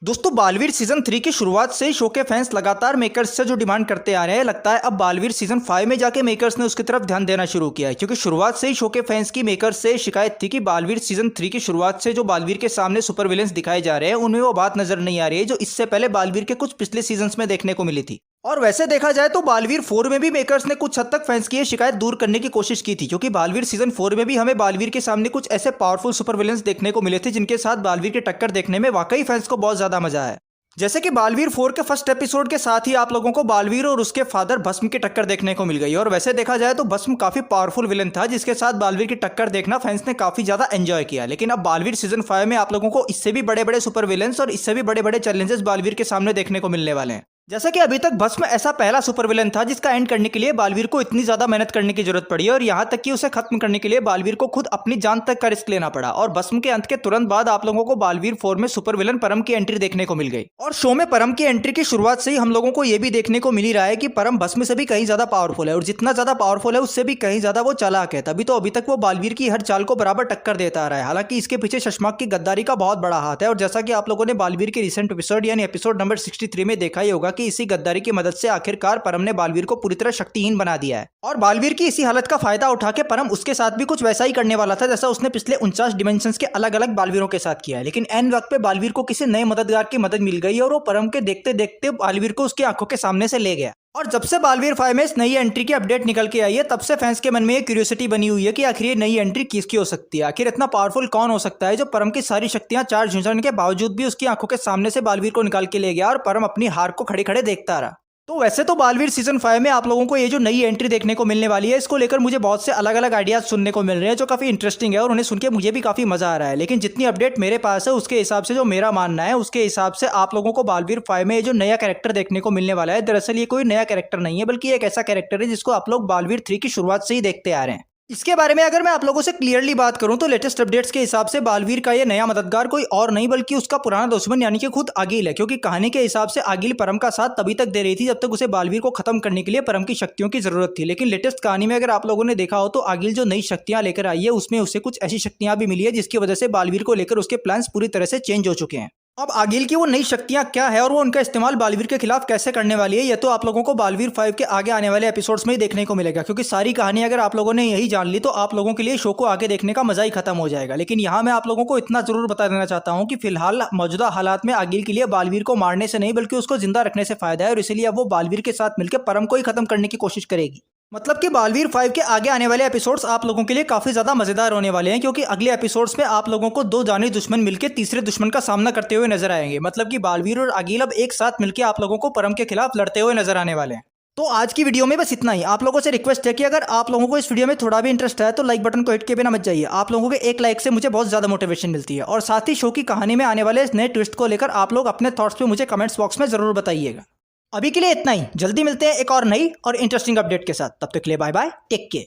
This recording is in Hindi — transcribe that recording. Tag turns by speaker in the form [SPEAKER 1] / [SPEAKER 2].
[SPEAKER 1] दोस्तों बालवीर सीजन 3 की शुरुआत से ही शो के फैंस लगातार मेकर्स से जो डिमांड करते आ रहे हैं, लगता है अब बालवीर सीजन 5 में जाके मेकर्स ने उसकी तरफ ध्यान देना शुरू किया है। क्योंकि शुरुआत से ही शो के फैंस की मेकर्स से शिकायत थी कि बालवीर सीजन 3 की शुरुआत से जो बालवीर के सामने सुपर विलेंस दिखाए जा रहे हैं उनमें वो बात नजर नहीं आ रही है जो इससे पहले बालवीर के कुछ पिछले सीजन में देखने को मिली थी। और वैसे देखा जाए तो बालवीर 4 में भी मेकर्स ने कुछ हद तक फैंस की ये शिकायत दूर करने की कोशिश की थी, क्योंकि बालवीर सीजन 4 में भी हमें बालवीर के सामने कुछ ऐसे पावरफुल सुपर विलेंस देखने को मिले थे जिनके साथ बालवीर की टक्कर देखने में वाकई फैंस को बहुत ज्यादा मजा आया। जैसे कि बालवीर 4 के फर्स्ट एपिसोड के साथ ही आप लोगों को बालवीर और उसके फादर भस्म की टक्कर देखने को मिल गई। और वैसे देखा जाए तो भस्म काफी पावरफुल विलन था जिसके साथ बालवीर की टक्कर देखना फैंस ने काफी ज्यादा एंजॉय किया। लेकिन अब बालवीर सीजन 5 में आप लोगों को इससे भी बड़े बड़े सुपर विलेंस और इससे भी बड़े बड़े चैलेंजेस बालवीर के सामने देखने को मिलने वाले हैं। जैसा कि अभी तक भस्म ऐसा पहला सुपर विलन था जिसका एंड करने के लिए बालवीर को इतनी ज्यादा मेहनत करने की जरूरत पड़ी और यहाँ तक कि उसे खत्म करने के लिए बालवीर को खुद अपनी जान तक का रिस्क लेना पड़ा। और भस्म के अंत के तुरंत बाद आप लोगों को बालवीर 4 में सुपर विलन परम की एंट्री देखने को मिल गई। और शो में परम की एंट्री की शुरुआत से ही हम लोगों को यह भी देखने को मिल ही रहा है कि परम भस्म से भी कहीं ज्यादा पावरफुल है, और जितना ज्यादा पावरफुल है उससे भी कहीं ज्यादा वो चालाक है। तभी तो अभी तक वो बालवीर की हर चाल को बराबर टक्कर देता आ रहा है। हालांकि इसके पीछे शशमाक की गद्दारी का बहुत बड़ा हाथ है। और जैसा कि आप लोगों ने बालवीर के रिसेंट एपिसोड यानी एपिसोड नंबर 63 में देखा ही होगा कि इसी गद्दारी की मदद से आखिरकार परम ने बालवीर को पूरी तरह शक्तिहीन बना दिया है। और बालवीर की इसी हालत का फायदा उठा के परम उसके साथ भी कुछ वैसा ही करने वाला था जैसा उसने पिछले 49 डिमेंशंस के अलग अलग बालवीरों के साथ किया है। लेकिन एन वक्त पे बालवीर को किसी नए मददगार की मदद मिल गई और वो परम के देखते देखते बालवीर को उसकी आंखों के सामने से ले गया। और जब से बालवीर 5 में इस नई एंट्री की अपडेट निकल के आई है तब से फैंस के मन में ये क्यूरियोसिटी बनी हुई है कि आखिर ये नई एंट्री किसकी हो सकती है। आखिर इतना पावरफुल कौन हो सकता है जो परम की सारी शक्तियां चार्ज झुंझाने के बावजूद भी उसकी आंखों के सामने से बालवीर को निकाल के ले गया और परम अपनी हार को खड़े खड़े देखता रहा। तो वैसे तो बालवीर सीजन 5 में आप लोगों को ये जो नई एंट्री देखने को मिलने वाली है इसको लेकर मुझे बहुत से अलग अलग आइडियाज सुनने को मिल रहे हैं जो काफी इंटरेस्टिंग है और उन्हें सुन के मुझे भी काफी मजा आ रहा है। लेकिन जितनी अपडेट मेरे पास है उसके हिसाब से जो मेरा मानना है उसके हिसाब से आप लोगों को बालवीर 5 में ये जो नया कैरेक्टर देखने को मिलने वाला है दरअसल ये कोई नया कैरेक्टर नहीं है बल्कि एक ऐसा कैरेक्टर है जिसको आप लोग बालवीर 3 की शुरुआत से ही देखते आ रहे हैं। इसके बारे में अगर मैं आप लोगों से क्लियरली बात करूं तो लेटेस्ट अपडेट्स के हिसाब से बालवीर का ये नया मददगार कोई और नहीं बल्कि उसका पुराना दुश्मन यानी कि खुद आगिल है। क्योंकि कहानी के हिसाब से आगिल परम का साथ तभी तक दे रही थी जब तक उसे बालवीर को खत्म करने के लिए परम की शक्तियों की जरूरत थी। लेकिन लेटेस्ट कहानी में अगर आप लोगों ने देखा हो तो आगिल जो नई शक्तियां लेकर आई है उसमें उसे कुछ ऐसी शक्तियां भी मिली है जिसकी वजह से बालवीर को लेकर उसके प्लान्स पूरी तरह से चेंज हो चुके हैं। अब आगिल की वो नई शक्तियां क्या है और वो उनका इस्तेमाल बालवीर के खिलाफ कैसे करने वाली है ये तो आप लोगों को बालवीर 5 के आगे आने वाले एपिसोड्स में ही देखने को मिलेगा। क्योंकि सारी कहानी अगर आप लोगों ने यही जान ली तो आप लोगों के लिए शो को आगे देखने का मजा ही खत्म हो जाएगा। लेकिन यहाँ मैं आप लोगों को इतना जरूर बता देना चाहता हूँ कि फिलहाल मौजूदा हालात में आगिल के लिए बालवीर को मारने से नहीं बल्कि उसको जिंदा रखने से फायदा है और इसीलिए अब वो बालवीर के साथ मिलकर परम को ही खत्म करने की कोशिश करेगी। मतलब कि बालवीर 5 के आगे आने वाले एपिसोड्स आप लोगों के लिए काफी ज्यादा मजेदार होने वाले हैं, क्योंकि अगले एपिसोड्स में आप लोगों को दो जानी दुश्मन मिलकर तीसरे दुश्मन का सामना करते हुए नजर आएंगे। मतलब कि बालवीर और आगिल अब एक साथ मिलकर आप लोगों को परम के खिलाफ लड़ते हुए नजर आने वाले हैं। तो आज की वीडियो में बस इतना ही। आप लोगों से रिक्वेस्ट है कि अगर आप लोगों को इस वीडियो में थोड़ा भी इंटरेस्ट है तो लाइक बटन को हिट के बिना मत जाइए। आप लोगों के एक लाइक से मुझे बहुत ज्यादा मोटिवेशन मिलती है। और साथ ही शो की कहानी में आने वाले इस नए ट्विस्ट को लेकर आप लोग अपने थॉट्स पे मुझे कमेंट्स बॉक्स में जरूर बताइएगा। अभी के लिए इतना ही, जल्दी मिलते हैं एक और नई और इंटरेस्टिंग अपडेट के साथ। तब तक के लिए बाय बाय, टेक केयर।